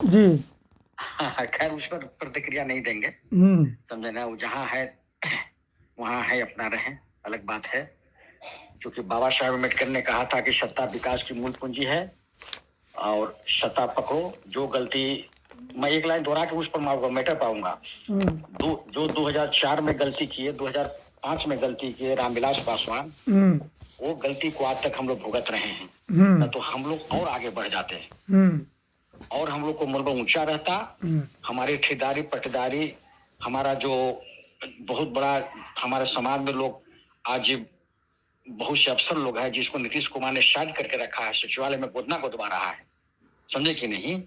जी। हाँ, खैर उस पर प्रतिक्रिया नहीं देंगे, समझे ना। वो जहाँ है वहाँ है, अपना रहे, अलग बात है। क्योंकि बाबा साहेब अम्बेडकर ने कहा था कि सत्ता विकास की मूल पूंजी है, और सत्ता पकड़ो। जो गलती, मैं एक लाइन दोहरा के उस पर मैटर पाऊंगा। जो 2004 में गलती किए, 2005 में गलती किए रामविलास पासवान, वो गलती को आज तक हम लोग भुगत रहे हैं। न तो हम लोग और आगे बढ़ जाते हैं, और हम लोग को मनोबल ऊंचा रहता। हमारी ठेकेदारी पट्टेदारी, हमारा जो बहुत बड़ा हमारे समाज में लोग आज बहुत से अफसर लोग हैं जिसको नीतीश कुमार ने शायद करके रखा है, सचिवालय में गोदना गोदवा रहा है, समझे कि नहीं।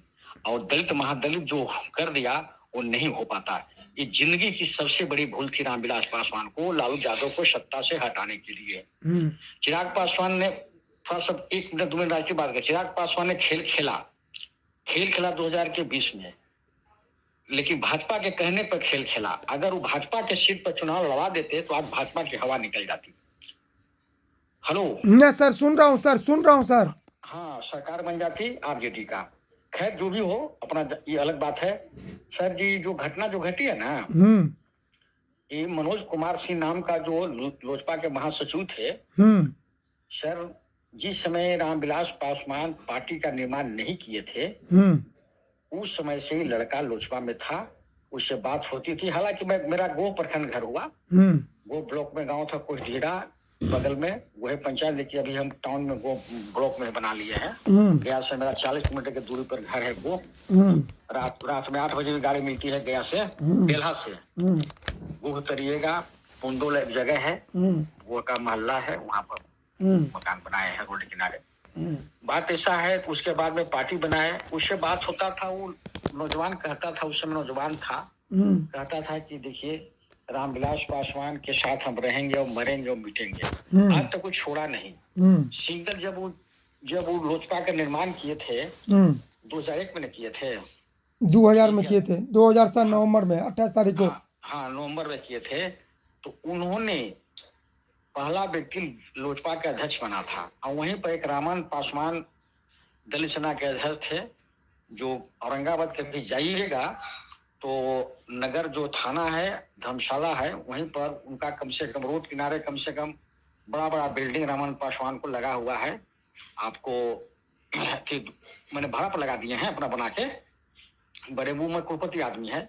और दलित महादलित जो कर दिया वो नहीं हो पाता। ये जिंदगी की सबसे बड़ी भूल थी रामविलास पासवान को, लालू यादव को सत्ता से हटाने के लिए। चिराग पासवान ने थोड़ा सा 1 मिनट 2 मिनट राजनीतिक बात कर। चिराग पासवान ने खेल खेला 2020 में, लेकिन भाजपा के कहने पर खेल खेला। अगर वो भाजपा के सीट पर चुनाव लड़ा देते तो आज भाजपा की हवा निकल जाती। हेलो। मैं सर सुन रहा हूँ सर, सुन रहा हूँ सर। हाँ, सरकार बन जाती आरजेडी का। खैर जो भी हो, अपना ये अलग बात है। सर जी, जो घटना जो घटी है ना, ये मनोज कुमार सिंह नाम का जो लोजपा के महासचिव थे, सर जिस समय रामविलास पासवान पार्टी का निर्माण नहीं किए थे, उस समय से ही लड़का लोजपा में था, उससे बात होती थी। हालांकि मेरा गो प्रखंड घर हुआ, गो ब्लॉक में गांव था कुछ ढीरा बगल में, वही पंचायत, लेकिन अभी हम टाउन में गो ब्लॉक में बना लिए हैं। गया से मेरा 40 किलोमीटर की दूरी पर घर है गो। रात में 8 बजे भी गाड़ी मिलती है गया से, बेल्हा से। वो करिएगा, पुंडोल एक जगह है, वो का मोहल्ला है, वहां पर मकान बनाए हैं रोड किनारे। बात ऐसा है, उसके बाद में पार्टी बनाए, उससे बात होता था। वो नौजवान कहता था, उस समय नौजवान था, कहता था कि देखिए रामविलास पासवान के साथ हम रहेंगे और मरेंगे और मिटेंगे। आज तक कुछ छोड़ा नहीं। सिंगल जब वो लोजपा का निर्माण किए थे, 2001 में किए थे, 2000 में किए थे, 2007 नवंबर में 28 तारीख को। हाँ, नवंबर में किए थे। तो उन्होंने पहला व्यक्ति लोजपा के अध्यक्ष बना था, और वहीं पर एक रामन पासवान दलित सेना के अध्यक्ष थे, जो औरंगाबाद के भी जाइएगा तो नगर जो थाना है, धर्मशाला है, वहीं पर उनका कम से कम रोड किनारे कम से कम बड़ा बड़ा बिल्डिंग रामन पासवान को लगा हुआ है। आपको मैंने भाड़ा पर लगा दिए हैं अपना बना के, बड़े मुंह में कुलपति आदमी है।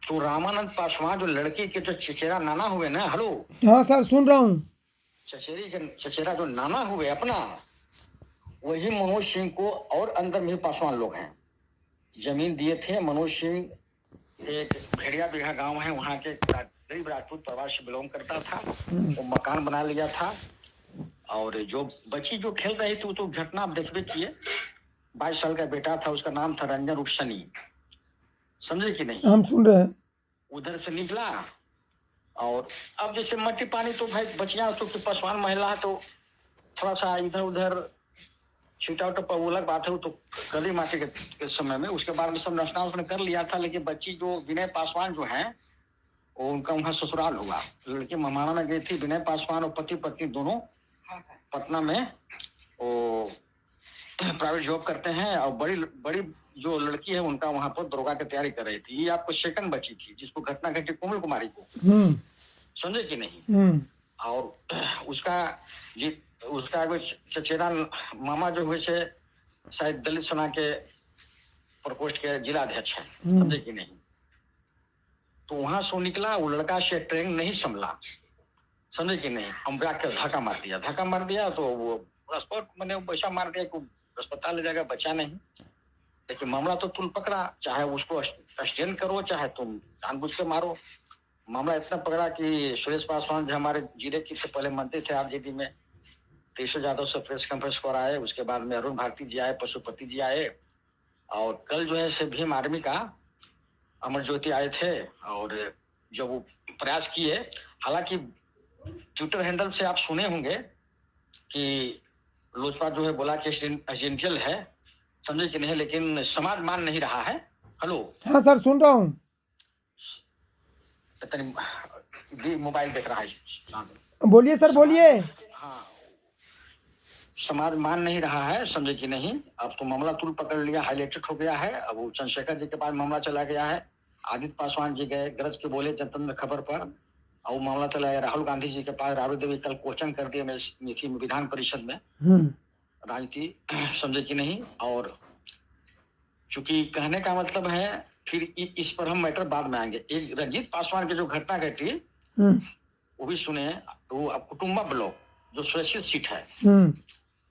तो रामानंद पासवान जो लड़के के जो चचेरा नाना हुए ना, हेलो। हाँ सर, सुन रहा हूँ। चचेरा जो नाना हुए अपना, वही मनोज सिंह को, और अंदर में पासवान लोग हैं, जमीन दिए थे। मनोज सिंह एक भेड़िया बिघा गांव है, वहां के गरीब राजपूत परिवार से बिलोंग करता था, वो मकान बना लिया था। और जो बच्ची जो खेल रही थी, तो घटना आप देखबे किए, 22 साल का बेटा था, उसका नाम था रंजन उर्फ सनी, समझे कि नहीं। हम सुन रहे हैं। उधर से निकला, और अब जैसे मट्टी पानी तो भाई बचिया तो पासवान महिला है, तो थोड़ा सा इधर उधर छीटा उटा पर अलग बात है, वो तो गली माटी के समय में। उसके बाद में सब नशना उसने कर लिया था। लेकिन बच्ची जो विनय पासवान जो है, वो उनका वहां ससुराल हुआ। लड़की ममाना में गई थी, विनय पासवान और पति पत्नी दोनों पटना में वो प्राइवेट जॉब करते हैं, और बड़ी बड़ी जो लड़की है उनका वहां पर दरोगा की तैयारी कर रही थी। ये आपको सेकंड बच्ची थी जिसको घटना घटी कोमल कुमारी को, समझे कि नहीं। और उसका चचेरा मामा जो हुए से शायद दलित सेना के प्रकोष्ठ के जिला अध्यक्ष है, समझे कि नहीं। तो वहां से निकला, वो लड़का से ट्रेन नहीं संभला, समझे कि नहीं। हम के धक्का मार दिया तो वो स्पॉट मैंने पैसा मार दिया कि अस्पताल ले जाएगा, बचा नहीं। लेकिन मामला तो तुम पकड़ा, चाहे उसको एक्सटेंड करो, चाहे तुम जानबूझ के मारो। मामला इतना पकड़ा कि सुरेश पासवान जो हमारे जिले के पहले मंत्री थे आरजेडी में, केशव यादव से प्रेस कॉन्फ्रेंस कराए। उसके बाद में अरुण भारती जी आए, पशुपति जी आए, और कल जो है से भीम आर्मी का अमर ज्योति आए थे। और जब वो प्रयास किए, हालांकि ट्विटर हैंडल से आप सुने होंगे कि लोजपा जो है बोला कि एजेंटियल है, समझे कि नहीं, लेकिन समाज मान नहीं रहा है। हेलो। हाँ सर, सुन रहा हूँ। मोबाइल देख रहा है, बोलिए सर, बोलिए। हाँ, समाज मान नहीं रहा है, समझे कि नहीं। अब तो मामला तुरंत पकड़ लिया, हाईलाइटेड हो गया है। अब वो चंद्रशेखर जी के पास मामला चला गया है, आदित्य पासवान जी गए गरज के बोले जनतंत्र खबर पर, और वो मामला चला गया राहुल गांधी जी के पास। राबड़ी देवी कल क्वेश्चन कर दिया मेथी में विधान परिषद में, राजनीति, समझे कि नहीं। और चूंकि कहने का मतलब है, फिर इस पर हम मैटर बाद में आएंगे। एक रंजीत पासवान की जो घटना घटी वो भी सुने। तो अब कुटुम्बा ब्लॉक जो सुरक्षित सीट है,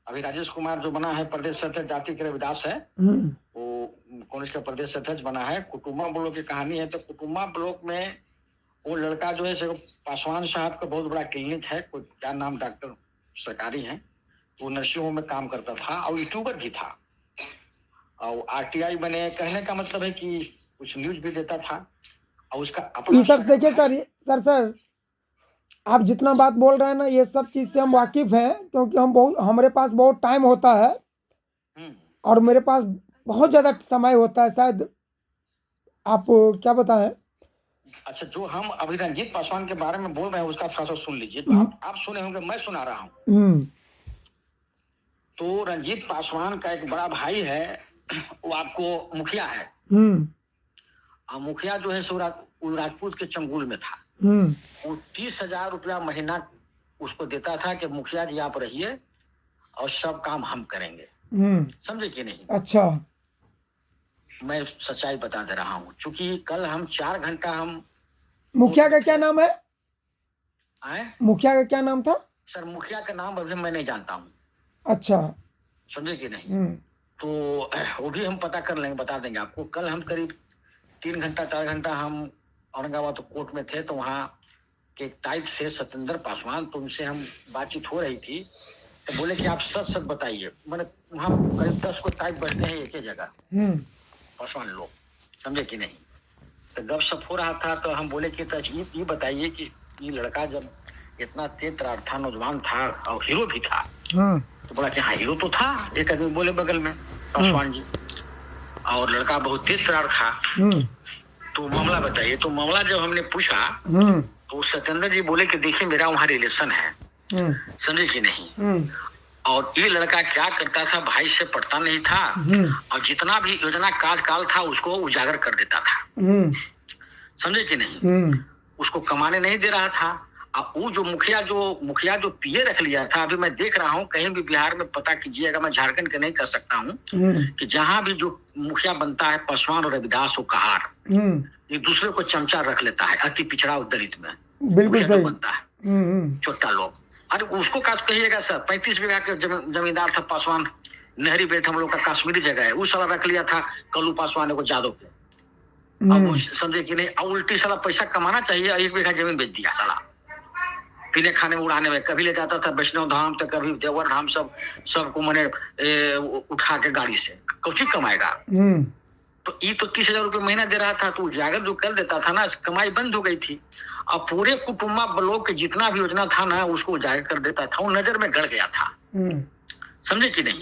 अभी राजेश कुमार जो बना है प्रदेश अध्यक्ष, जाति के रविदास है, वो कांग्रेस का प्रदेश अध्यक्ष बना है। कुटुम्बा ब्लॉक की कहानी है। तो कुटुम्बा ब्लॉक में वो लड़का जो है पासवान साहब का बहुत बड़ा क्लिनिक है, कोई क्या नाम, डॉक्टर सरकारी है, वो नर्सिंग होम में काम करता था और यूट्यूबर भी था, और आरटीआई बने। कहने का मतलब है कि कुछ न्यूज भी देता था, और उसका अपना। ये सब देखिए सर आप जितना बात बोल रहे हैं ना, ये सब चीज से हम वाकिफ हैं, क्योंकि हमारे पास बहुत टाइम होता है और मेरे पास बहुत ज्यादा समय होता है। शायद आप क्या बताएं। अच्छा, जो हम अभी रंजीत पासवान के बारे में बोल रहे हैं उसका थोड़ा सा सुन लीजिए। तो आप सुने होंगे, मैं सुना रहा हूँ। तो रंजीत पासवान का एक बड़ा भाई है, वो आपको मुखिया है, और मुखिया जो है वो राजपूत के चंगुल में था। वो 30,000 रुपया महीना उसको देता था कि मुखिया जी आप रहिए और सब काम हम करेंगे, समझे कि नहीं। अच्छा, मैं सच्चाई बता दे रहा हूँ। चूंकि कल हम 4 घंटा हम। मुखिया का क्या नाम है? मुखिया का क्या नाम था? सर मुखिया का नाम अभी मैं नहीं जानता हूँ। अच्छा, समझे कि नहीं। तो वो भी हम पता कर लेंगे, बता देंगे आपको। कल हम करीब 3 घंटा 4 घंटा हम औरंगाबाद कोर्ट में थे। तो वहाँ के टाइप से सत्येंद्र पासवान, तो उनसे हम बातचीत हो रही थी। तो बोले कि आप सच सच बताइए। मैंने वहाँ करीब 10 को टाइप बैठते हैं एक ही जगह, पासवान लोग, समझे कि नहीं। तो गपशप हो रहा था। तो हम बोले कि ये बताइए कि ये लड़का जब इतना तेज तरार था, नौजवान था और हीरो भी था। तो बोला कि हाँ हीरो तो था। एक आदमी बोले बगल में, पासवान जी, और लड़का बहुत तेज तरार था। तो मामला बताइए। तो मामला जब हमने पूछा तो सत्येंद्र जी बोले कि देखिए मेरा वहाँ रिलेशन है, समझे कि नहीं। और ये लड़का क्या करता था, भाई से पटता नहीं था, और जितना भी योजना काल था उसको उजागर कर देता था, समझे कि नहीं। उसको कमाने नहीं दे रहा था। अब वो जो मुखिया जो पीए रख लिया था, अभी मैं देख रहा हूँ कहीं भी बिहार में पता कीजिएगा, मैं झारखंड के नहीं कर सकता हूँ, कि जहां भी जो मुखिया बनता है पासवान और रविदास हो कहार, एक दूसरे को चमचा रख लेता है। अति पिछड़ा और दलित में बिल्कुल सही बनता है, छोटा लोग। अरे उसको काश कहिएगा सर, 35 बीघा के जमींदार था पासवान, नहरी बेट हम लोग का कश्मीरी जगह है, उस साला रख लिया था कल्लू पासवान को जादव पे। अब समझे कि नहीं। अब उल्टी साला पैसा कमाना चाहिए, 1 बीघा जमीन बेच दिया साला, पीने खाने में उड़ाने में। कभी ले जाता था वैष्णव धाम, तो कभी देवर धाम, सबको मैंने उठा के गाड़ी से, कुछ ही कमाएगा। तो ये तो 30,000 रुपये महीना दे रहा था। तो उजागर जो कर देता था ना, कमाई बंद हो गई थी। अब पूरे कुटुम्बा ब्लॉक के जितना भी योजना था ना, उसको उजागर कर देता था। वो नजर में गड़ गया था, समझे कि नहीं।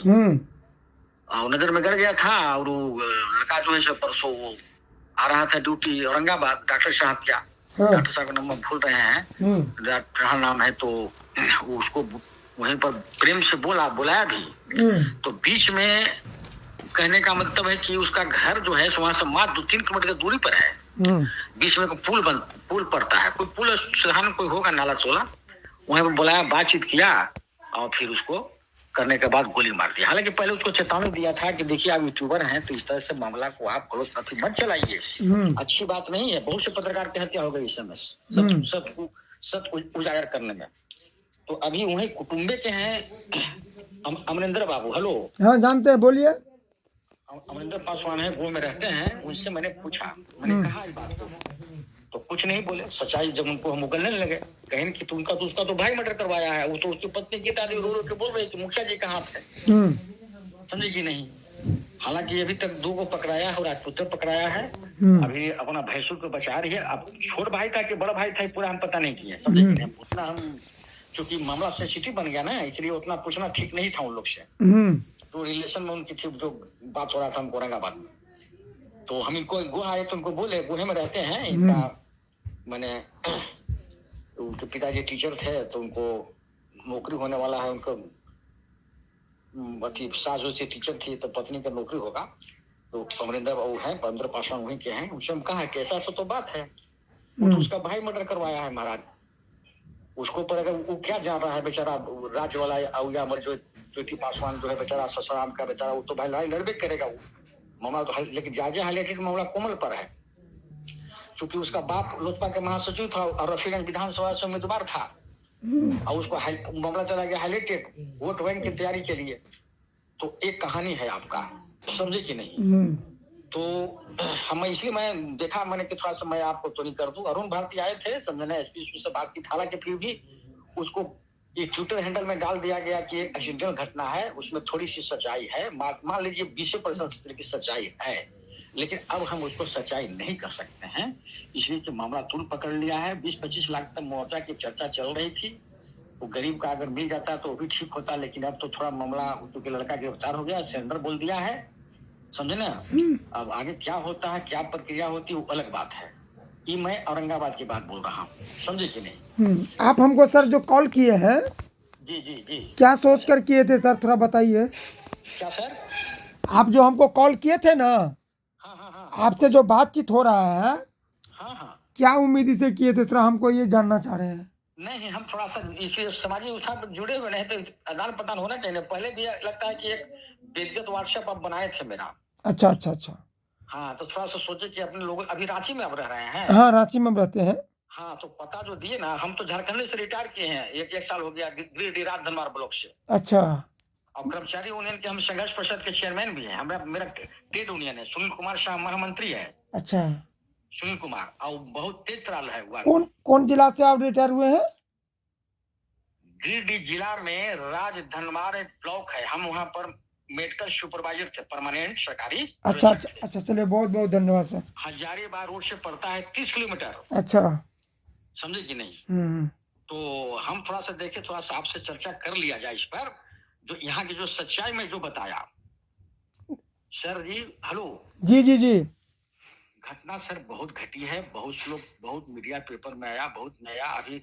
और नजर में गड़ गया था। और वो लड़का जो है परसों वो आ रहा था ड्यूटी औरंगाबाद, डॉक्टर साहब क्या, डॉक्टर साहब का नंबर भूल रहे हैं, डॉक्टर नाम है। तो उसको वहीं पर प्रेम से बुलाया भी। तो बीच में कहने का मतलब है कि उसका घर जो है वहां से मात्र 2-3 किलोमीटर की दूरी पर है। बीच में पुल पड़ता है, कोई पुल साधारण कोई होगा, नाला चोला, वहीं पर बुलाया, बातचीत किया, और फिर उसको करने के बाद गोली मार दिया। हालांकि पहले उसको चेतावनी दिया था कि देखिए आप यूट्यूबर हैं, तो इस तरह से मामला को आप क्लोज अभी मत चलाइए, अच्छी बात नहीं है। बहुत से पत्रकार की हत्या हो गई इस समय, सब उजागर करने में। तो अभी वही कुटुम्बे के हैं अमरिंदर बाबू। हेलो, हाँ जानते हैं, बोलिए। अमरिंदर पासवान है, वो में रहते हैं। उनसे मैंने पूछा, मैंने कहा इस बात को, तो कुछ नहीं बोले। सच्चाई जब उनको हम उगलने लगे, कहें कि तुमका तो उसका तो भाई मर्डर करवाया है। वो तो उसकी पत्नी की दादी रो रो के बोल रही कि मुखिया जी कहाँ थे, समझे कि नहीं। हालांकि अभी तक 2 को पकड़ाया है और राजपूत पकड़ाया है। अभी अपना भैंसुर को बचा रही है। अब छोट भाई था कि बड़ा भाई था पूरा हम पता नहीं किया, समझे कि नहीं। उतना हम, चूंकि मामला सेंसिटिव बन गया ना, इसलिए उतना पूछना ठीक नहीं था उन लोग से। तो रिलेशन में उनकी थी, जो बात हो रहा था हमको औरंगाबाद में। तो हम इनको गोहा आए तो उनको बोले, गोहे में रहते हैं इनका, मैंने उनके पिताजी टीचर थे, तो उनको नौकरी होने वाला है, उनको अथी सास जो टीचर थी तो पत्नी का नौकरी होगा, तो अमरिंदर वो है, अमरिंदर पासवान वहीं के हैं। उससे हम कहा है कि ऐसा तो बात है, वो तो उसका भाई मर्डर करवाया है महाराज। उसको पर अगर वो क्या जान रहा है बेचारा, राज्य वाला या अमर जो ज्योति पासवान जो है बेचारा, ससुराम का बेचारा, वो तो भाई लड़ाई लड़बे करेगा वो मामला तो। लेकिन ज्यादा हाईलाइटेड मामला कोमल पर है, क्योंकि उसका बाप लोजपा के महासचिव था और रफीगंज विधानसभा से उम्मीदवार था, और उसको मामला चला गया हाईलाइटेड वोट बैंक की तैयारी के लिए। तो एक कहानी है आपका, समझे कि नहीं? तो हम इसलिए मैं देखा, मैंने कि थोड़ा सा मैं आपको तो नहीं कर दूं। अरुण भारती आए थे, समझना एसपी से बात की, हालांकि फिर भी उसको एक ट्विटर हैंडल में डाल दिया गया कि एक एक्सीडेंटल घटना है, उसमें थोड़ी सी सच्चाई है, मान लीजिए 20% की सच्चाई है, लेकिन अब हम उसको सच्चाई नहीं कर सकते हैं, इसलिए कि मामला तुरंत पकड़ लिया है। 20-25 लाख तक मुआवजा की चर्चा चल रही थी, वो गरीब का अगर मिल जाता तो वो भी ठीक होता, लेकिन अब तो थोड़ा मामला, क्योंकि लड़का गिरफ्तार हो गया, सरेंडर बोल दिया है, समझे ना। अब आगे क्या होता है, क्या प्रक्रिया होती है, वो अलग बात है। ये मैं औरंगाबाद की बात बोल रहा हूँ, समझे कि नहीं? आप हमको सर जो कॉल किए हैं, जी जी जी, क्या सोच कर किए थे सर, थोड़ा बताइए। क्या सर? आप जो हमको कॉल किए थे ना, हाँ हाँ हाँ आपसे जो बातचीत हो रहा है, हाँ हाँ। क्या उम्मीद से किए थे, थोड़ा हमको ये जानना चाह रहे हैं। नहीं, हम थोड़ा सा इसी सामाजिक उत्थान पर जुड़े हुए नहीं, तो आदान प्रदान होना चाहिए। पहले भी लगता है कि एक व्यक्तिगत व्हाट्सएप आप बनाए थे मेरा। अच्छा अच्छा अच्छा। हाँ, तो थोड़ा सा सोचे कि अपने लोग अभी रांची में अब रह रहे हैं। हाँ, रांची में हम रहते हैं। हाँ, तो पता जो दिए ना, हम तो झारखंड से रिटायर किए हैं, एक साल हो गया, गिरिडीह राज धनवार ब्लॉक से। अच्छा और कर्मचारी यूनियन के हम संघर्ष परिषद के चेयरमैन भी हैं। मेरा ट्रेड यूनियन है, सुनील कुमार शाह महामंत्री है। अच्छा। सुनील कुमार, और बहुत तेज तराल है हुआ। कौन कौन जिला से आप रिटायर हुए हैं? गिरिडीह जिला में राज धनवार एक ब्लॉक है, हम वहाँ पर मेडिकल सुपरवाइजर थे, परमानेंट सरकारी। अच्छा अच्छा अच्छा, चलिए बहुत बहुत धन्यवाद सर। हजारीबाग रोड से पड़ता है 30 किलोमीटर, अच्छा। समझे कि नहीं? तो हम थोड़ा सा देखे, थोड़ा सा आपसे चर्चा कर लिया जाए इस पर, जो यहाँ की जो सच्चाई में जो बताया। सर जी, हेलो। जी जी जी। घटना सर बहुत घटी है, बहुत लोग, बहुत मीडिया पेपर में आया, बहुत नया, अभी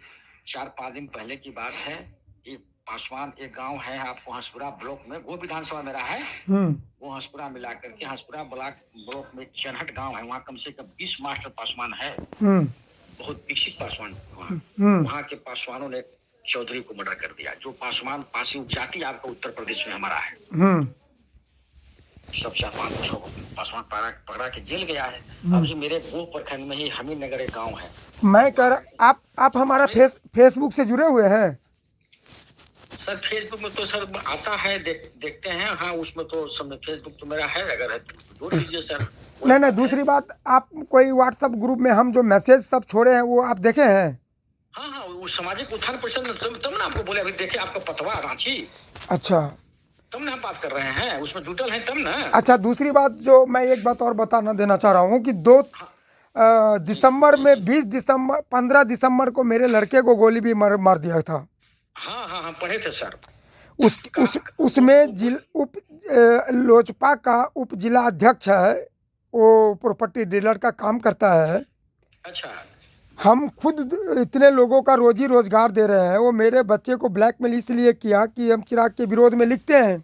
4-5 दिन पहले की बात है। एक पासवान, एक गांव है आपको हंसपुरा ब्लॉक में, वो विधानसभा मेरा है, वो हंसपुरा मिला करके हंसपुरा ब्लॉक में चनहट गांव है, वहाँ कम से कम 20 मास्टर पासवान है, बहुत विकसित पासवान। वहाँ के पासवानों ने चौधरी को मर्डर कर दिया, जो पासवान पासी उपजाति आपका उत्तर प्रदेश में हमारा है। सब 4-5 पासवान पकड़ा के जेल गया है। अब जी मेरे गोह प्रखंड में ही हमीर नगर एक गाँव है। मैं कह रहा, आप हमारा फेसबुक से जुड़े हुए हैं? सर फेसबुक में तो सर आता है, देखते हैं। हाँ, उसमें तो सब, फेसबुक तो मेरा है, अगर है तो जोड़ लीजिए सर। नहीं, दूसरी बात, आप कोई व्हाट्सएप ग्रुप में हम जो मैसेज सब छोड़े हैं वो आप देखे हैं? हाँ हाँ, वो सामाजिक उत्थान परिषद में तब ना आपको बोले, अभी देखे आपका पतवा रांची। अच्छा, तब ना बात कर रहे हैं, उसमें जुटल है तब ना। अच्छा, दूसरी बात जो मैं एक बात और बताना देना चाह रहा हूँ कि 2 दिसंबर में 15 दिसंबर को मेरे लड़के को गोली भी मार दिया था। हाँ हाँ हाँ, पढ़े थे सर। उसमें लोजपा का उप जिला अध्यक्ष है, वो प्रॉपर्टी डीलर का काम करता है। अच्छा। हम खुद इतने लोगों का रोजी रोजगार दे रहे हैं, वो मेरे बच्चे को ब्लैकमेल इसलिए किया कि हम चिराग के विरोध में लिखते हैं।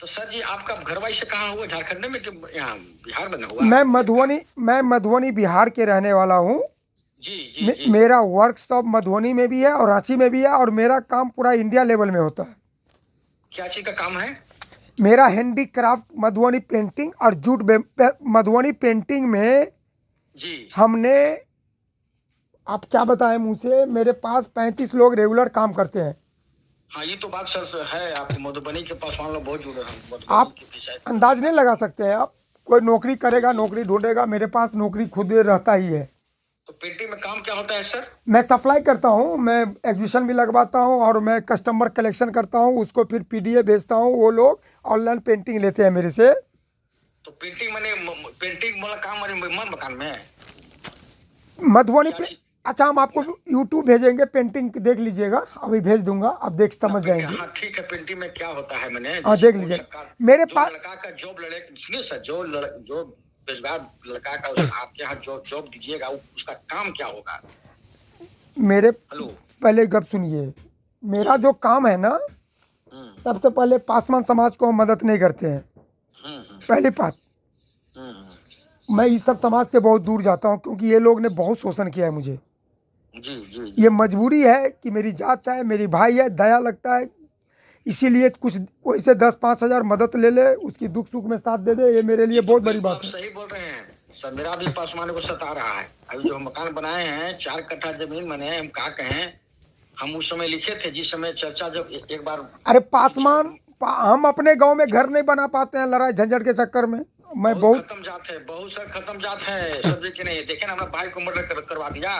तो सर जी, आपका घर वाई से कहाँ हुआ, झारखंड में कि यहाँ बिहार में हुआ? मैं मधुबनी बिहार के रहने वाला हूँ। जी जी जी। मेरा वर्कशॉप मधुबनी में भी है और रांची में भी है, और मेरा काम पूरा इंडिया लेवल में होता है। क्या चीज का काम है? मेरा हैंडीक्राफ्ट मधुबनी पेंटिंग और जूट मधुबनी पेंटिंग में जी हमने, आप क्या बताएं मुँह से, मेरे पास 35 लोग रेगुलर काम करते हैं। हाँ, ये तो बात सर है, आपके मधुबनी के पास लोग बहुत जुड़े हैं। आप अंदाज नहीं लगा सकते हैं। आप कोई नौकरी करेगा, नौकरी ढूंढेगा, मेरे पास नौकरी खुद रहता ही है। तो पेंटिंग में काम क्या होता है सर? मैं सप्लाई करता हूँ, मैं एग्जीबिशन भी लगवाता हूँ, और मैं कस्टमर कलेक्शन करता हूँ, उसको फिर पीडीएफ भेजता हूँ, वो लोग ऑनलाइन पेंटिंग लेते हैं मेरे से। तो पेंटिंग मतलब काम मन मकान में मधुबनी पे, अच्छा, हम आपको यूट्यूब भेजेंगे, पेंटिंग देख लीजिएगा, अभी भेज दूंगा, आप देख समझ जाएंगे। हाँ ठीक है, पेंटिंग में क्या होता है, मैंने हाँ देख लीजिएगा मेरे पास। लड़का का जॉब सुनिए सर, जो बेरोजगार लड़का का आपके यहाँ जॉब दीजिएगा, उसका काम क्या होगा? मेरे पहले गप सुनिए, मेरा जो काम है ना, सबसे पहले पासवान समाज को हम मदद नहीं करते हैं, पहली बात। मैं इस सब समाज से बहुत दूर जाता हूँ क्योंकि ये लोग ने बहुत शोषण किया है मुझे। जी जी ये मजबूरी है कि मेरी जात है, मेरी भाई है, दया लगता है, इसीलिए कुछ वैसे 10-5 हज़ार मदद ले ले, उसकी दुख सुख में साथ दे दे, ये मेरे लिए बहुत बड़ी बात आप है। सही बोल रहे हैं सर। मेरा भी पासवान को सता रहा है। अभी जो हम मकान बनाए हैं 4 कट्ठा जमीन बने, हम कहा कहें, हम उस समय लिखे थे जिस समय चर्चा जब एक बार। अरे पासवान, हम अपने गांव में घर नहीं बना पाते हैं लड़ाई झंझट के चक्कर में। मैं बहुत खत्म जात है, बहुत सर खत्म जात है सब के नहीं। देखे ना, हमारा भाई को मर्डर करवा दिया।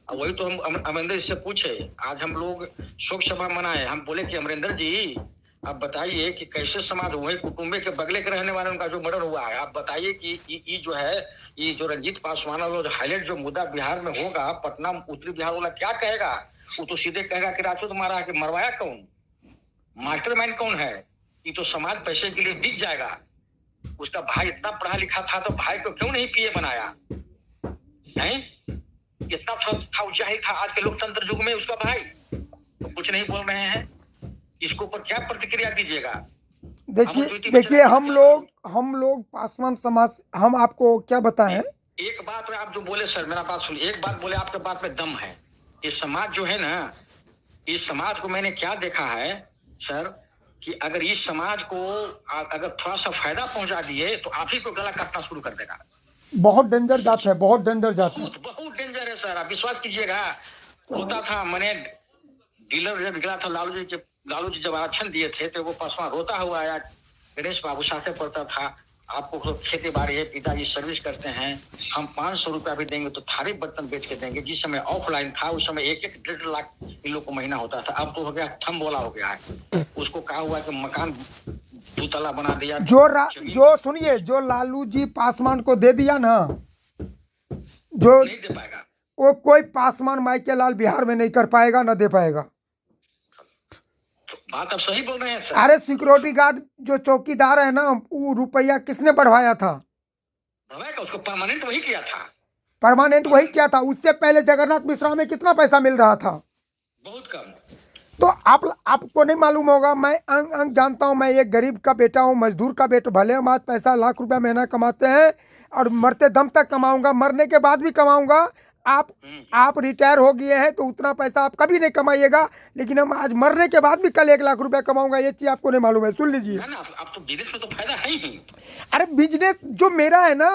और वही तो हम अमरिंदर जी से पूछे, आज हम लोग शोक सभा मनाए। हम बोले कि अमरिंदर जी आप बताइए कि कैसे समाज हुए, कुटुंबे के बगले के रहने वाले उनका जो मर्डर हुआ है, आप बताइए कि ये जो है, ये जो रंजीत पासवान और हाईलाइट जो मुद्दा बिहार में होगा, पटना उत्तरी बिहार वाला क्या कहेगा? वो तो सीधे कहेगा कि राजपूत मारा है, कि मरवाया कौन, मास्टरमाइंड कौन है? ये तो समाज पैसे के लिए बिक जाएगा। उसका भाई इतना पढ़ा लिखा था तो भाई को क्यों नहीं पीए बनाया है? इतना था जाहिल था आज के लोकतंत्र युग में उसका भाई, तो कुछ नहीं बोल रहे हैं। इसके ऊपर क्या प्रतिक्रिया दीजिएगा? देखिए हम लोग पासवान समाज, हम आपको क्या बताएं। एक बात में आप जो बोले सर, मेरा बात सुनिए। एक बात बोले, आपके बात में दम है। ये समाज जो है ना, इस समाज को मैंने क्या देखा है सर, कि अगर इस समाज को अगर थोड़ा सा फायदा पहुंचा दिए तो आप ही को गला काटना शुरू कर देगा। बहुत डेंजर जात है, बहुत डेंजर जात है, बहुत डेंजर है सर। आप विश्वास कीजिएगा। होता था, मैंने डीलर जब निकला था, लालू जी जब आरक्षण दिए थे तो वो पासवान रोता हुआ आया, गणेश बाबू साथे पड़ता था, आपको तो खेती बाड़ी है, पिताजी सर्विस करते हैं, हम 500 रुपया भी देंगे तो थारी बर्तन बेच के देंगे। जिस समय ऑफलाइन था उस समय 1-1 लाख इन लोग को महीना होता था। अब तो हो गया थम बोला हो गया है। उसको कहा हुआ कि मकान 2 तला बना दिया। जो सुनिए, जो लालू जी पासवान को दे दिया ना, जो नहीं दे पाएगा वो कोई पासवान माइके लाल बिहार में नहीं कर पाएगा, ना दे पाएगा। बात आप सही बोल रहे हैं सर। अरे सिक्योरिटी गार्ड जो चौकीदार है ना, वो रुपया किसने बढ़वाया था? उसको परमानेंट वही किया था। परमानेंट वही किया था। उससे पहले जगन्नाथ मिश्रा में कितना पैसा मिल रहा था? बहुत कम। तो आपको नहीं मालूम होगा, मैं अंग अंग जानता हूँ। मैं एक गरीब का बेटा हूँ, मजदूर का बेटा। भले हम आज पैसा लाख रुपया महीना कमाते हैं और मरते दम तक कमाऊंगा, मरने के बाद भी कमाऊंगा। आप रिटायर हो गए हैं तो उतना पैसा आप कभी नहीं कमाइएगा, लेकिन हम आज मरने के बाद भी कल 1 लाख रुपया कमाऊंगा। ये चीज आपको नहीं मालूम है, सुन लीजिए। अब तो बिजनेस में तो फायदा है ही। अरे बिजनेस जो मेरा है ना,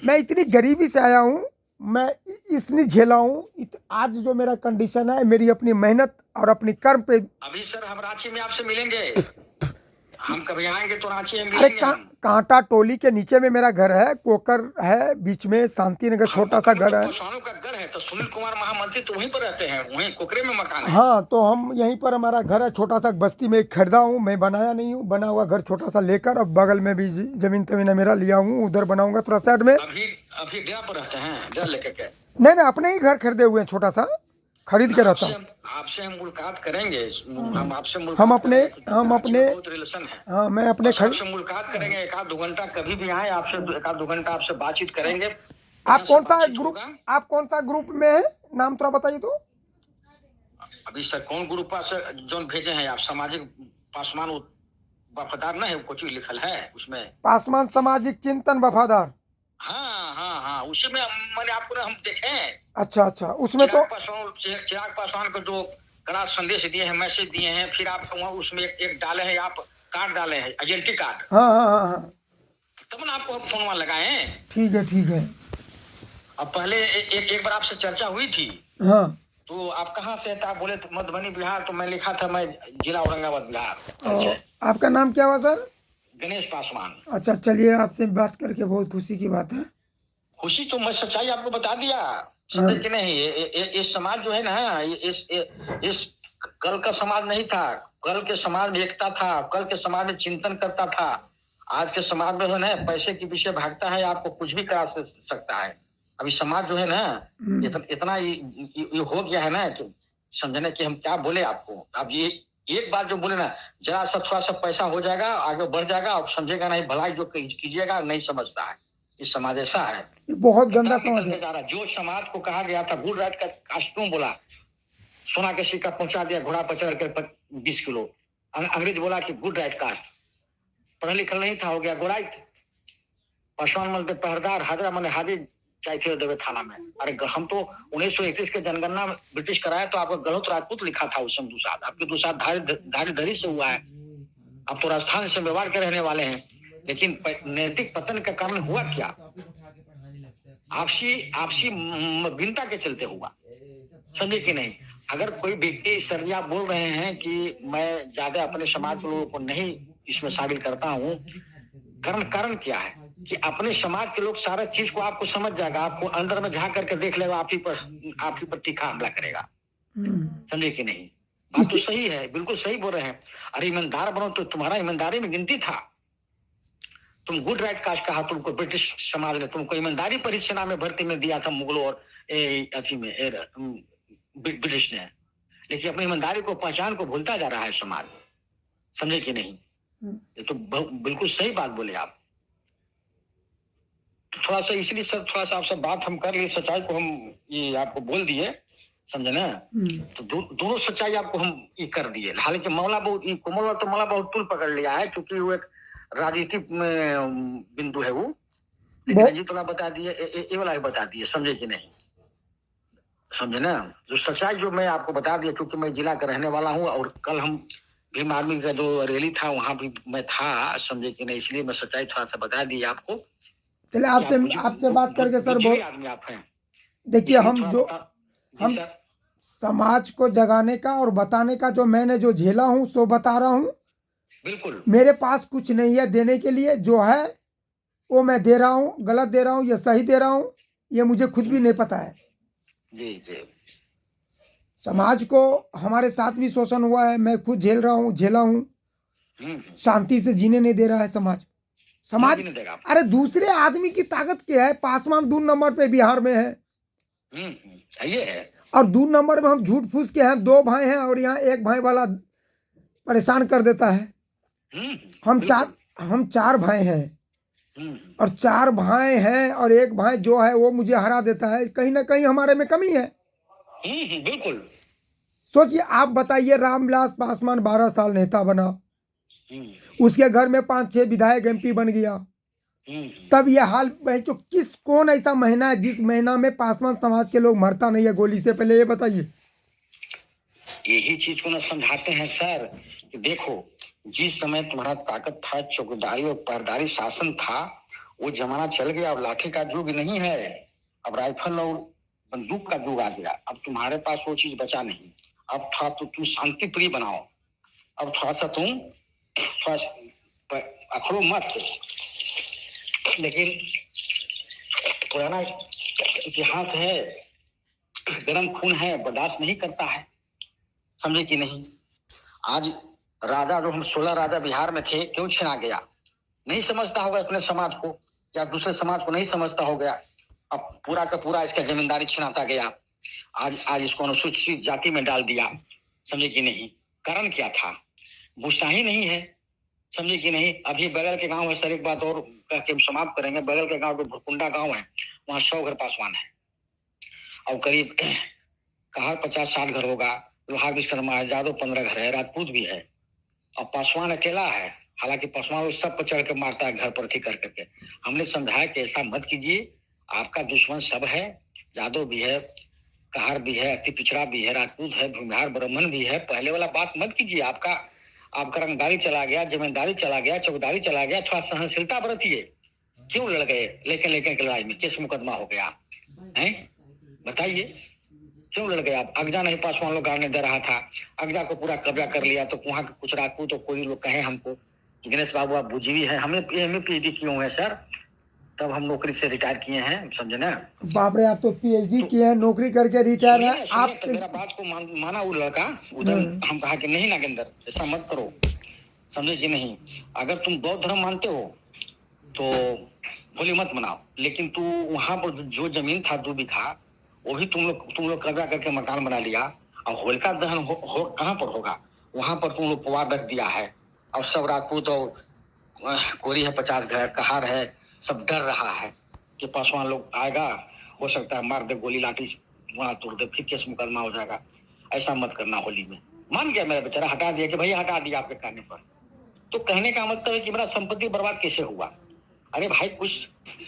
मैं इतनी गरीबी से आया हूँ, मैं इतनी झेला हूँ। आज जो मेरा कंडीशन है, मेरी अपनी मेहनत और अपनी कर्म पे। अभी सर हम रांची में आपसे मिलेंगे, हम कभी आएंगे तो रांची में अरे मिलेंगे। कांटा टोली के नीचे में मेरा घर है, कोकर है बीच में, शांति नगर छोटा सा घर है। पासवानों का घर है तो सुनील कुमार महामंत्री तो वहीं पर रहते हैं, वहीं कोकरे में मकान है। हाँ, तो हम यहीं पर, हमारा घर है छोटा सा बस्ती में, एक खरीदा हूँ, मैं बनाया नहीं हूँ। बना हुआ घर छोटा सा लेकर, अब बगल में भी जमीन तमीन मेरा लिया हूँ, उधर बनाऊंगा थोड़ा साइड में। अभी डेरा पर रहते हैं, डेरा लेके के? नहीं, अपने ही घर खरीदे हुए हैं, छोटा सा खरीद के रहता हूँ। आपसे हम मुलाकात करेंगे। हम आपसे हम अपने बहुत रिलेशन है। हाँ, मैं अपने आपसे मुलाकात करेंगे, 1-2 घंटा कभी भी आए, आपसे 1-2 घंटा आपसे बातचीत करेंगे। आप कौन सा ग्रुप में है? नाम थोड़ा बताइए तो। अभी सर कौन ग्रुप से जो भेजे हैं आप? सामाजिक पासवान वफादार ना है, कुछ लिखल है उसमें, पासवान सामाजिक चिंतन वफादार। हाँ, उसी में मैंने आपको हम देखे। अच्छा, उसमें तो चिराग पासवान को जो कड़ा संदेश दिए हैं, मैसेज दिए हैं, फिर आप उसमें एक डाले हैं, आप कार्ड डाले हैं, एजेंटी कार्ड। हाँ, तब ना आपको फोन लगाए। ठीक है। अब पहले एक बार आपसे चर्चा हुई थी। हाँ, तो आप कहाँ से था? बोले मधुबनी बिहार। तो मैं लिखा था मैं जिला औरंगाबाद बिहार। आपका नाम क्या हुआ सर? गणेश पासवान। अच्छा, चलिए, आपसे बात करके बहुत खुशी की बात है। खुशी तो मैं सच्चाई आपको बता दिया, समझे कि नहीं? ये समाज जो है ना, इस कल का समाज नहीं था। कल के समाज में एकता था, कल के समाज में चिंतन करता था। आज के समाज में जो है ना, पैसे के पीछे भागता है, आपको कुछ भी करा सकता है। अभी समाज जो है ना, इतना ये हो गया है ना, समझने कि हम क्या बोले आपको। आप ये एक बार जो बोले ना, जरा सा थोड़ा सा पैसा हो जाएगा, आगे बढ़ जाएगा, आप समझेगा नहीं, भलाई जो कीजिएगा नहीं समझता है। इस समाज ऐसा है, बहुत गंदा समाज है। जो समाज को कहा गया था गुड राइट का कास्टूम बोला, सोना के सिक्का पहुंचा दिया घोड़ा पर चढ़ कर 20 किलो। अंग्रेज बोला कि गुड राइट कास्ट, पढ़ा लिखा नहीं था, हो गया गोराइट। पासवान मल पहरदार हाजरा मैंने हाजिर चाहिए देवे थाना में। अरे हम तो 1931 के जनगणना ब्रिटिश कराया तो आपका गलत राजपूत लिखा था उस समय दुसाध, आपके दुसाध धारी धरी से हुआ है। आप तो राजस्थान से व्यवहार के रहने वाले हैं, लेकिन नैतिक पतन का कारण हुआ क्या? आपसी आपसी भिन्नता के चलते हुआ, समझे कि नहीं? अगर कोई व्यक्ति सर जी आप बोल रहे हैं कि मैं ज्यादा अपने समाज के लोगों को नहीं इसमें शामिल करता हूँ, कारण क्या है कि अपने समाज के लोग सारा चीज को आपको समझ जाएगा, आपको अंदर में झांक करके देख लेगा, आपकी पर तीखा हमला करेगा, समझे कि नहीं? बात तो सही है, बिल्कुल सही बोल रहे हैं। अरे ईमानदार बनो तो तुम्हारा ईमानदारी में गिनती था, तुम गुड राइट कास्ट कहा, तुमको ब्रिटिश समाज ने तुमको ईमानदारी पर ही सेना में भर्ती में दिया था मुगलों और अथी में ब्रिटिश ने, लेकिन अपनी ईमानदारी को पहचान को भूलता जा रहा है समाज, समझे कि नहीं? ये तो बिल्कुल सही बात बोले आप। थोड़ा सा इसलिए सर थोड़ा सा आपसे बात हम कर लिए, सच्चाई को हम ये आपको बोल दिए, समझे ना? तो दोनों सच्चाई आपको हम ये कर दिए। हालांकि मौला बहुत कोमल तो मौला बहुत पुल पकड़ लिया है, क्योंकि वो एक राजनीतिक बिंदु है वो, लेकिन रंजीत वाला बता दिए, ये वाला भी बता दिए, समझे कि नहीं? समझे ना? जो सच्चाई जो मैं आपको बता दिया, क्योंकि मैं जिला का रहने वाला हूँ और कल हम भीम आर्मी का जो रैली था वहां भी मैं था, समझे कि नहीं? इसलिए मैं सच्चाई थोड़ा सा बता दी आपको। चले आपसे बात करके सर बहुत आदमी आप हैं। देखिए, हम समाज को जगाने का और बताने का जो मैंने जो झेला हूँ सो बता रहा हूँ। बिल्कुल मेरे पास कुछ नहीं है देने के लिए, जो है वो मैं दे रहा हूँ, गलत दे रहा हूँ या सही दे रहा हूँ ये मुझे खुद भी नहीं पता है। जी। समाज को हमारे साथ भी शोषण हुआ है, मैं खुद झेला हूँ। शांति से जीने नहीं दे रहा है समाज। अरे दूसरे आदमी की ताकत क्या है? पासवान 2 नंबर पे बिहार में है, ये है, और 2 नंबर में हम झूठ फूस के हैं, 2 भाई हैं और यहाँ 1 भाई वाला परेशान कर देता है। हम 4 भाई हैं और 4 भाई हैं और 1 भाई जो है वो मुझे हरा देता है। कहीं ना कहीं हमारे में कमी है। बिल्कुल सोचिए, आप बताइए, रामविलास पासवान 12 साल नेता बना, उसके घर में 5-6 विधायक MP बन गया, तब यह हाल जो कौन ऐसा महीना है जिस महीना में पासवान समाज के लोग मरता नहीं है गोली से? पहले ये बताइए। यही चीज को ना समझाते हैं सर कि देखो, जिस समय तुम्हारा ताकत था, चौकीदारी और पहरेदारी शासन था, वो जमाना चल गया। अब लाठी का युग नहीं है, अब राइफल और बंदूक का युग आ गया। अब तुम्हारे पास वो चीज बचा नहीं। अब थोड़ा तो तुम शांति प्रिय बनाओ, अब थोड़ा सा तुम थोड़ा अखड़ो मत, लेकिन पुराना इतिहास है, गर्म खून है, बर्दाश्त नहीं करता है, समझे कि नहीं? आज राजा जो हम 16 राजा बिहार में थे, क्यों छिना गया? नहीं समझता होगा अपने समाज को, या दूसरे समाज को नहीं समझता हो गया। अब पूरा का पूरा इसका जमींदारी छिनाता गया। आज इसको अनुसूचित जाति में डाल दिया, समझे कि नहीं? कारण क्या था? बुझता ही नहीं है, समझे कि नहीं? अभी बगल के गांव है सर, एक बात और कह के समाप्त करेंगे। बगल के गांव भुरकुंडा गांव है, वहां 100 घर पासवान है और करीब कहा 50-60 घर होगा। लोहार विश्वकर्मा है, जादव 15 घर है, राजपूत भी है और पासवान अकेला है। हालांकि पासवान सब पर चढ़ के मारता है घर पर थी कर करके। हमने समझाया कि ऐसा मत कीजिए, आपका दुश्मन सब है, जादव भी है, कहार भी है, अति पिछड़ा भी है, राजपूत है, भूमिहार ब्राह्मण भी है। पहले वाला बात मत कीजिए। आपका रंगदारी चला गया, जमींदारी चला गया, चौकीदारी चला गया। थोड़ा सहनशीलता बरतिए। क्यों लड़ गए? लेकिन की लड़ाई में केस मुकदमा हो गया है, बताइए क्यों लड़ गए आप? अगजा नहीं पासवान लोग गाड़ने दे रहा था, अगजा को पूरा कब्जा कर लिया। तो वहां के कुछ राजपूत तो कोई लोग कहे हमको, गणेश बाबू आप बुझिवी है, हमें PhD किए हुए हैं सर, तब हम नौकरी से रिटायर किए हैं, समझे ना? बाप रे, आप तो PhD किए हैं, नौकरी करके रिटायर है आप? मेरा बात को माना वो लड़का उधर। हम कहा कि नहीं नागेंद्र, ऐसा मत करो, समझे कि नहीं? अगर तुम बौद्ध धर्म मानते हो तो होली मत मनाओ, लेकिन तू वहां पर जो जमीन था 2 बीघा, वो भी तुम लोग कब्जा करके मकान बना लिया। और होलिका दहन कहाँ पर होगा? वहां पर तुम लोग पुआर रख दिया है और सब राजपूत और कोरी है, 50 घर, कहार है, सब डर रहा है कि पासवान लोग आएगा, हो सकता है मार दे गोली लाठी, वहां तोड़ दे, फिर केस मुकदमा हो जाएगा। ऐसा मत करना होली में, मान गया मेरा बेचारा, हटा दिया कि भैया हटा दिया आपके कहने पर। तो कहने का मतलब है कि मेरा संपत्ति बर्बाद कैसे हुआ? अरे भाई कुछ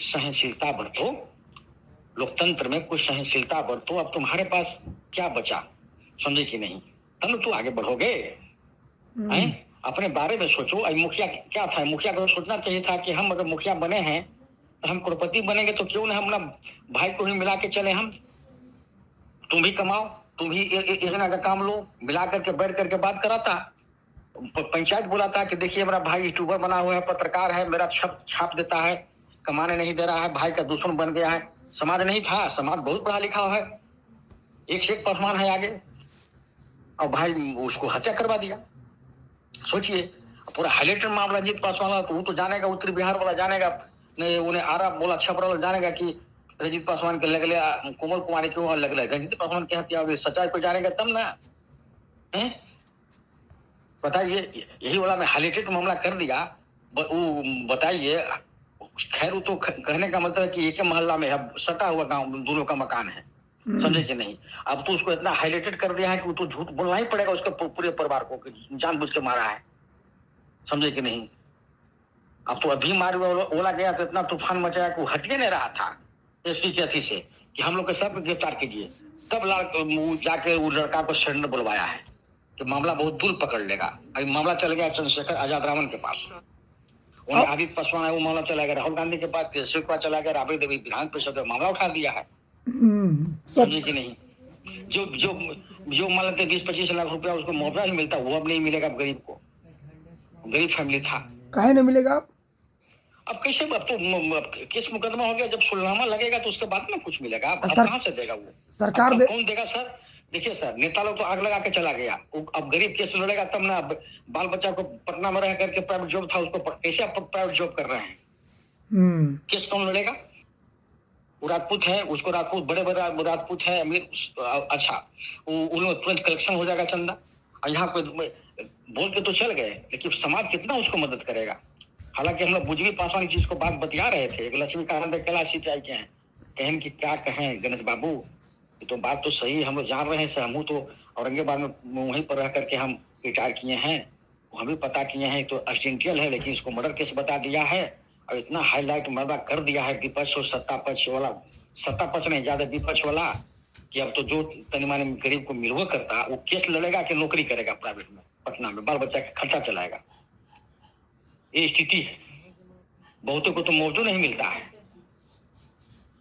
सहनशीलता बरतो, लोकतंत्र में कुछ सहनशीलता बरतो। अब तुम्हारे पास क्या बचा, समझे कि नहीं? तब तो आगे बढ़ोगे। हैं? अपने बारे में सोचो। अब मुखिया क्या था, मुखिया को सोचना चाहिए था कि हम अगर मुखिया बने हैं तो हम करोड़पति बनेंगे, तो क्यों ना हम अपना भाई को ही मिला के चले। हम तुम भी कमाओ, तुम भी योजना का काम लो, मिला करके बैठ करके बात कराता। पंचायत बुलाता कि देखिए मेरा भाई यूट्यूबर बना हुआ है, पत्रकार है, मेरा छाप देता है, कमाने नहीं दे रहा है, भाई का दुश्मन बन गया है। समाज नहीं था, समाज बहुत पढ़ा लिखा है, एक से एक पहलवान है आगे, और भाई उसको हत्या करवा दिया। सोचिए, पूरा हाईलाइटेड मामला रंजीत पासवान, तो वो तो जानेगा, उत्तरी बिहार वाला जानेगा, नहीं उन्हें आरा बोला छपरा वाला जानेगा कि रंजीत पासवान के लगले कोमल कुमारी क्यों लगले, रंजीत पासवान की हत्या होगी, सच्चाई को जानेगा तब ना। है बताइए, यही वाला मैं हाईलाइटेड मामला कर दिया। वो बताइए, खैर वो तो कहने का मतलब है कि एक मोहल्ला में अब सटा हुआ गांव दोनों का मकान है, समझे कि नहीं? अब तो उसको इतना हाईलाइटेड कर दिया है कि वो तो झूठ बोलना ही पड़ेगा उसके पूरे परिवार को कि जानबूझ के मारा है, समझे कि नहीं? अब तो अभी मार ओला गया तो इतना तूफान मचाया कि वो हट नहीं रहा था एसपी के अथी से कि हम लोग के सब गिरफ्तार कीजिए। तब जाके वो लड़का को सरेंडर बुलवाया है कि मामला बहुत दूर पकड़ लेगा। अभी मामला चल गया चंद्रशेखर आजाद रावण के पास, उन्हें आदित्य पासवान है, वो मामला चला गया राहुल गांधी के पास, तेजस्वी के पास चला गया, राबड़ी देवी विधान परिषद में मामला उठा दिया है, समझे कि नहीं? जो जो जो मान लेते 20-25 लाख रुपया उसको मुआवजा ही मिलता, वो अब नहीं मिलेगा गरीब को। गरीब फैमिली था, काहे नहीं मिलेगा? अब कैसे? अब तो केस मुकदमा हो गया, जब सुलनामा लगेगा तो उसके बाद में कुछ मिलेगा। अब कहाँ से देगा वो? सरकार कौन देगा सर? देखिए सर, नेता लोग तो आग लगा के चला गया, अब गरीब केस लड़ेगा तब ना। बाल बच्चा को पटना में रह करके प्राइवेट जॉब था, उसको कैसे आप प्राइवेट जॉब कर रहे हैं? केस कौन लड़ेगा? वो राजपूत है, उसको राजपूत बड़े बड़े राजपूत है, अमीर, अच्छा उन्होंने तुरंत कलेक्शन हो जाएगा चंदा। और यहाँ कोई बोल के तो चल गए, लेकिन समाज कितना उसको मदद करेगा? हालांकि हम लोग बुझवी पासवान चीज को बात बतिया रहे थे, लक्ष्मीकांत कैलाश सीपीआई के हैं, कहें कि क्या कहें गणेश बाबू, तो बात तो सही हम लोग जान रहे हैं सर। हम तो औरंगाबाद में वहीं पर रह करके हम रिटायर किए हैं, हम भी पता किए हैं, तो एक्सीडेंटल है, लेकिन इसको मर्डर केस बता दिया है और इतना हाईलाइट मर्डर कर दिया है विपक्ष और सत्ता पक्ष वाला, सत्ता पक्ष नहीं ज्यादा विपक्ष वाला, कि अब तो जो तनी माने गरीब को मिलवा करता वो केस लड़ेगा कि नौकरी करेगा प्राइवेट में पटना में, बाल बच्चा का खर्चा चलाएगा। ये स्थिति है, बहुतों को तो मौजूद नहीं मिलता है,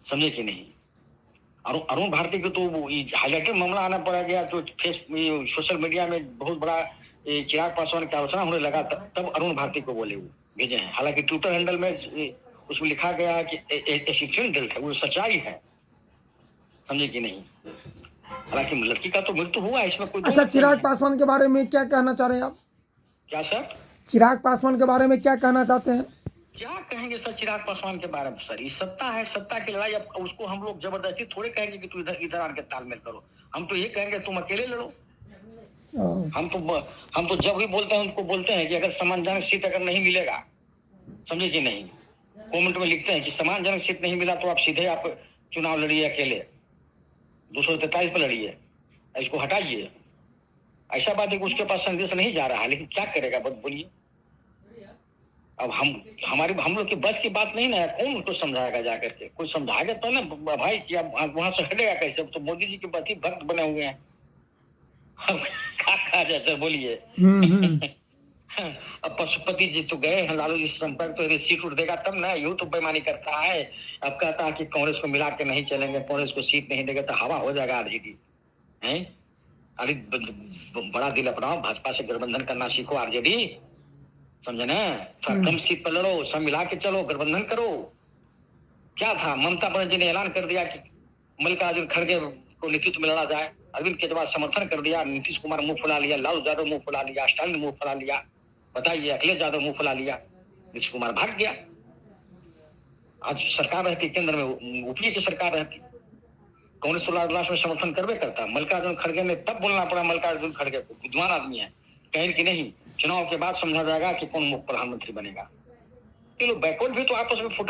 समझे कि नहीं? अरुण भारती को तो हाईलाइटेड मामला आना पड़ा गया, तो सोशल मीडिया में बहुत बड़ा चिराग पासवान की आलोचना होने लगा, तब अरुण भारती को बोले वो भेजे हैं। हालांकि ट्विटर हैंडल में उसमें लिखा गया कि एक्सीडेंटल है, वो सच्चाई है, समझे कि नहीं? हालांकि लड़की का तो मृत्यु हुआ, इसमें कोई। अच्छा, चिराग पासवान के बारे में क्या कहना चाह रहे हैं आप? क्या सर? चिराग पासवान के बारे में क्या कहना चाहते हैं? क्या कहेंगे सर चिराग पासवान के बारे में? सर ये सत्ता है, सत्ता की लड़ाई, अब उसको हम लोग जबरदस्ती थोड़े कहेंगे कि तू इधर इधर आके तालमेल करो। हम तो ये कहेंगे तुम अकेले लड़ो। हम तो जब भी बोलते हैं उनको बोलते हैं कि अगर सम्मानजनक सीट अगर नहीं मिलेगा, समझे कि नहीं, कमेंट में लिखते हैं कि सम्मानजनक सीट नहीं मिला तो आप सीधे आप चुनाव लड़िए अकेले, 243 पे लड़िए, इसको हटाइए। ऐसा बात है कि उसके पास संदेश नहीं जा रहा है, लेकिन क्या करेगा बोलिए? अब हम लोग की बस की बात नहीं ना, कौन उसको समझाएगा? जाकर के कोई समझाएगा तो ना भाई कि अब वहां से हटेगा कैसे? तो मोदी जी के पति भक्त बने हुए हैं, कहा जाए सर बोलिए? अब पशुपति जी तो गए हैं, लालू जी से संपर्क, तो सीट उठ देगा तब ना। यूं तो बेईमानी करता है, अब कहता है कि कांग्रेस को मिला के नहीं चलेंगे, कांग्रेस को सीट नहीं देगा तो हवा हो जाएगा आरजेडी है। अरे बड़ा दिल अपनाओ, भाजपा से गठबंधन करना सीखो आरजेडी, समझे ना? कम सीट पर लड़ो, सब मिला के चलो, गठबंधन करो। क्या था, ममता बनर्जी ने ऐलान कर दिया कि मल्लिकार्जुन खड़गे को नेतृत्व में लड़ा जाए, अरविंद केजरीवाल समर्थन कर दिया, नीतीश कुमार मुंह फुला लिया, लालू यादव मुंह फुला लिया, स्टालिन मुंह फुला लिया, बताइए अखिलेश यादव मुंह फुला लिया, नीतीश कुमार भाग गया। आज सरकार रहती केंद्र में, यूपीए की सरकार रहती, कांग्रेस तो लास्ट में समर्थन करवे करता। मल्लिकार्जुन खड़गे ने तब बोलना पड़ा, मल्लिकार्जुन खड़गे को विद्वान आदमी है, कहें कि नहीं चुनाव के बाद समझा जाएगा कि कौन मुख्य प्रधानमंत्री बनेगा। बैकवर्ड भी तो आपस में फुटा